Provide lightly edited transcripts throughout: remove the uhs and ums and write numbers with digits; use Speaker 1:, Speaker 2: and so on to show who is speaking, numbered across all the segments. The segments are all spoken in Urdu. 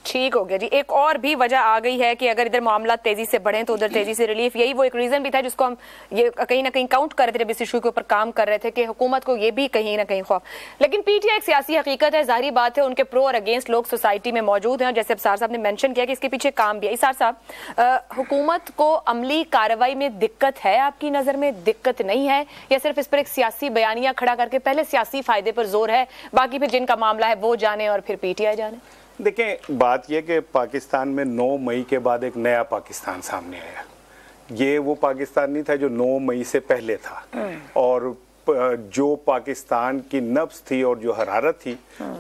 Speaker 1: ٹھیک ہو گیا جی. ایک اور بھی وجہ آ گئی ہے کہ اگر ادھر معاملات تیزی سے بڑھیں تو ادھر تیزی سے ریلیف, یہی وہ ایک ریزن بھی تھا جس کو ہم یہ کہیں نہ کہیں کاؤنٹ کر رہے تھے جب اس ایشو کے اوپر کام کر رہے تھے کہ حکومت کو یہ بھی کہیں نہ کہیں خوف. لیکن پی ٹی آئی ایک سیاسی حقیقت ہے, ظاہری بات ہے ان کے پرو اور اگینسٹ لوگ سوسائٹی میں موجود ہیں, اور جیسے ابصار صاحب نے مینشن کیا کہ اس کے پیچھے کام بھی ہے. ابصار صاحب, حکومت کو عملی کارروائی میں دقت ہے آپ کی نظر میں, دقت نہیں ہے, یا صرف اس پر ایک سیاسی بیانیہ کھڑا کر کے پہلے سیاسی فائدے پر زور ہے, باقی پھر جن کا معاملہ ہے وہ جانے اور پھر پی ٹی آئی جانے؟
Speaker 2: دیکھیں بات یہ کہ پاکستان میں 9 مئی کے بعد ایک نیا پاکستان سامنے آیا. یہ وہ پاکستان نہیں تھا جو 9 مئی سے پہلے تھا, اور جو پاکستان کی نبض تھی اور جو حرارت تھی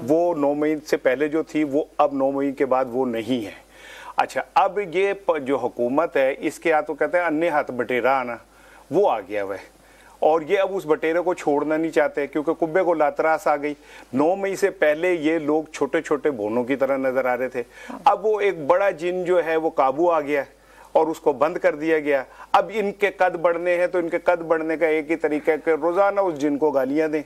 Speaker 2: وہ 9 مئی سے پہلے جو تھی وہ اب 9 مئی کے بعد وہ نہیں ہے. اچھا, اب یہ جو حکومت ہے اس کے ہاتھ, وہ کہتے ہیں انے ہاتھ بٹیرا آنا, وہ آ گیا وہ, اور یہ اب اس بٹیرے کو چھوڑنا نہیں چاہتے کیونکہ کبے کو لاتراس آ گئی. 9 مئی سے پہلے یہ لوگ چھوٹے چھوٹے بھونوں کی طرح نظر آ رہے تھے, اب وہ ایک بڑا جن جو ہے وہ قابو آ گیا اور اس کو بند کر دیا گیا. اب ان کے قد بڑھنے ہیں تو ان کے قد بڑھنے کا ایک ہی طریقہ ہے کہ روزانہ اس جن کو گالیاں دیں,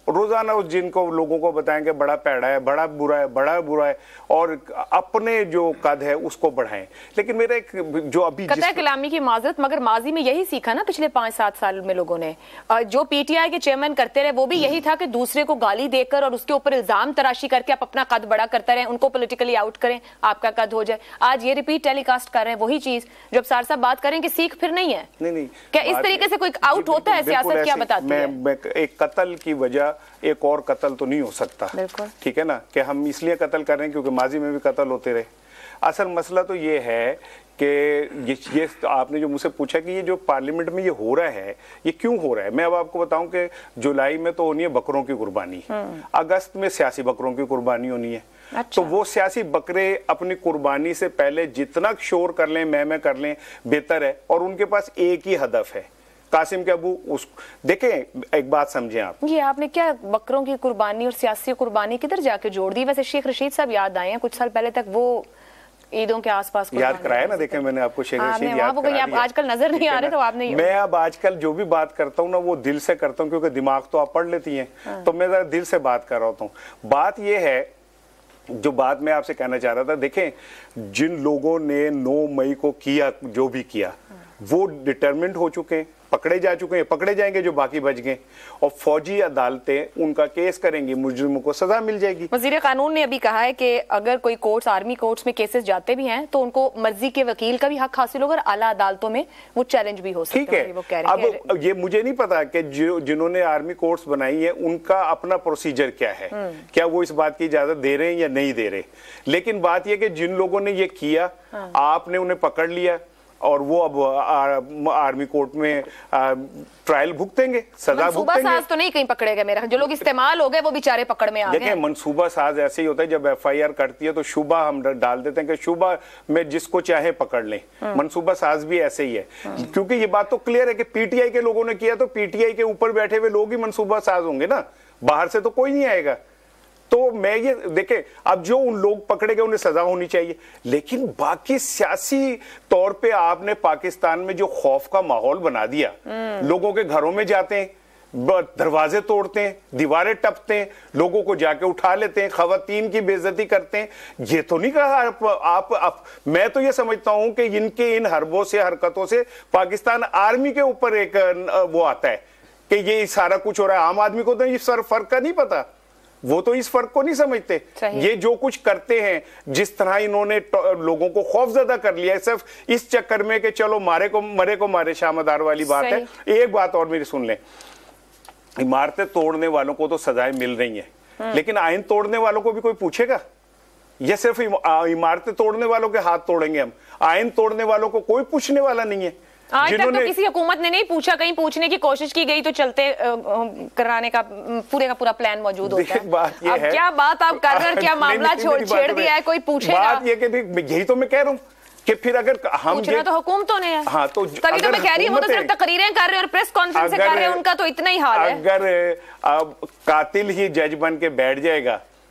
Speaker 2: روزانہ اس جن کو لوگوں کو بتائیں کہ بڑا پیڑا ہے, بڑا برا ہے, بڑا برا ہے, اور اپنے جو قد ہے اس کو بڑھائیں. لیکن میرا ایک جو ابھی
Speaker 1: قطع کلامی کی معذرت, مگر ماضی میں یہی سیکھا نا پچھلے 5-7 سال میں لوگوں نے, جو پی ٹی آئی کے چیئرمین کرتے رہے وہ بھی یہی تھا کہ دوسرے کو گالی دے کر اور اس کے اوپر الزام تراشی کر کے آپ اپنا قد بڑا کرتے رہیں, ان کو پولیٹیکلی آؤٹ کریں, آپ کا قد ہو جائے. آج یہ ریپیٹ ٹیلی کاسٹ کر رہے ہیں وہی چیز جو ابصار صاحب بات کریں کہ سیکھ پھر نہیں ہے.
Speaker 2: نہیں,
Speaker 1: کیا اس طریقے سے کوئی آؤٹ ہوتا ہے سیاست, کیا بتاتی ہے؟
Speaker 2: ایک قتل کی وجہ ایک اور قتل تو نہیں ہو سکتا, ٹھیک ہے نا, کہ ہم اس لیے قتل کر رہے ہیں کیونکہ ماضی میں بھی قتل ہوتے رہے. اصل مسئلہ تو یہ ہے کہ یہ آپ نے جو مجھ سے پوچھا کہ یہ جو پارلیمنٹ میں یہ ہو رہا ہے یہ کیوں ہو رہا ہے, میں اب آپ کو بتاؤں کہ جولائی میں تو ہونی ہے بکروں کی قربانی, اگست میں سیاسی بکروں کی قربانی ہونی ہے. تو وہ سیاسی بکرے اپنی قربانی سے پہلے جتنا شور کر لیں, میں کر لیں, بہتر ہے. اور ان کے پاس ایک ہی ہدف ہے, قاسم کے ابو دیکھیں ایک بات سمجھیں آپ,
Speaker 1: یہ آپ نے کیا بکروں کی قربانی اور سیاسی قربانی کدھر جا کے جوڑ دی؟ ویسے شیخ رشید صاحب یاد آئے ہیں, کچھ سال پہلے تک وہ عیدوں کے آس پاس
Speaker 2: یاد کرایا نا, دیکھیں میں نے آپ کو شیخ رشید یاد کرا دیا.
Speaker 1: آج کل نظر نہیں آ رہے تو آپ نے,
Speaker 2: میں اب آج کل جو بھی بات کرتا ہوں نا وہ دل سے کرتا ہوں, کیونکہ دماغ تو آپ پڑھ لیتی ہیں, تو میں ذرا دل سے بات کر رہا ہوتا ہوں. بات یہ ہے, جو بات میں آپ سے کہنا چاہ رہا تھا, دیکھیں جن لوگوں نے 9 مئی کو کیا جو بھی کیا وہ ڈٹرمنٹ ہو چکے ہیں, پکڑے جا چکے ہیں, پکڑے جائیں گے جو باقی بچ گئے, اور فوجی عدالتیں ان کا کیس کریں گی, مجرموں کو سزا مل جائے گی.
Speaker 1: وزیر قانون نے ابھی کہا ہے کہ اگر کوئی کورٹس, آرمی کورٹس میں کیسز جاتے بھی ہیں تو ان کو مرضی کے وکیل کا بھی حق حاصل ہوگا, اور اعلیٰ عدالتوں میں وہ چیلنج بھی ہو سکتا ہے.
Speaker 2: ٹھیک ہے, اب یہ مجھے نہیں پتا کہ جنہوں نے آرمی کورٹس بنائی ہیں ان کا اپنا پروسیجر کیا ہے, کیا وہ اس بات کی اجازت دے رہے ہیں یا نہیں دے رہے. لیکن بات یہ کہ جن لوگوں نے یہ کیا, آپ نے انہیں پکڑ لیا اور وہ اب آرمی کورٹ میں ٹرائل بھگتیں گے, سزا بھگتیں گے.
Speaker 1: منصوبہ ساز تو نہیں کہیں پکڑے گا میرا, جو لوگ استعمال ہو گئے وہ بیچارے پکڑ میں آ گئے.
Speaker 2: دیکھیں منصوبہ ساز ایسے ہی ہوتا ہے, جب ایف آئی آر کرتی ہے تو شبہ ہم ڈال دیتے ہیں کہ شبہ میں جس کو چاہے پکڑ لیں. منصوبہ ساز بھی ایسے ہی ہے, کیونکہ یہ بات تو کلیئر ہے کہ پی ٹی آئی کے لوگوں نے کیا تو پی ٹی آئی کے اوپر بیٹھے ہوئے لوگ ہی منصوبہ ساز ہوں گے نا, باہر سے تو کوئی نہیں آئے گا. تو میں یہ دیکھیں, اب جو ان لوگ پکڑے گئے انہیں سزا ہونی چاہیے, لیکن باقی سیاسی طور پہ آپ نے پاکستان میں جو خوف کا ماحول بنا دیا, لوگوں کے گھروں میں جاتے ہیں, دروازے توڑتے ہیں, دیواریں ٹپتے ہیں, لوگوں کو جا کے اٹھا لیتے ہیں, خواتین کی بے عزتی کرتے ہیں. یہ تو نہیں کہا آپ میں تو یہ سمجھتا ہوں کہ ان کے ان حربوں سے, حرکتوں سے پاکستان آرمی کے اوپر ایک وہ آتا ہے کہ یہ سارا کچھ ہو رہا ہے. عام آدمی کو تو اس فرق کا نہیں پتا, وہ تو اس فرق کو نہیں سمجھتے. یہ جو کچھ کرتے ہیں, جس طرح انہوں نے لوگوں کو خوف زدہ کر لیا ہے صرف اس چکر میں کہ چلو مرے کو مارے شامدار والی بات ہے. ایک بات اور میری سن لیں, عمارتیں توڑنے والوں کو تو سزائیں مل رہی ہیں, لیکن آئین توڑنے والوں کو بھی کوئی پوچھے گا؟ یہ صرف عمارتیں توڑنے والوں کے ہاتھ توڑیں گے ہم, آئین توڑنے والوں کو کوئی پوچھنے والا نہیں ہے.
Speaker 1: آج تک تو کسی حکومت نے نہیں پوچھا, کہیں پوچھنے کی کوشش کی گئی تو چلتے کرانے کا پورا پلان موجود ہوتا ہے. اب کیا بات آپ کر رہے ہیں, کیا معاملہ چھیڑ دیا ہے, کوئی پوچھے گا؟
Speaker 2: بات یہ کہ یہی تو میں کہہ رہا ہوں کہ پھر اگر ہم
Speaker 1: پوچھنا تو حکومتوں نے ہے.
Speaker 2: ہاں, تو
Speaker 1: تبھی تو میں کہہ رہی ہوں, وہ تو صرف تقریریں کر رہے ہیں اور پریس کانفرنس کر رہے ہیں, ان کا تو اتنا ہی حال ہے.
Speaker 2: اگر قاتل ہی جج بن کے بیٹھ جائے گا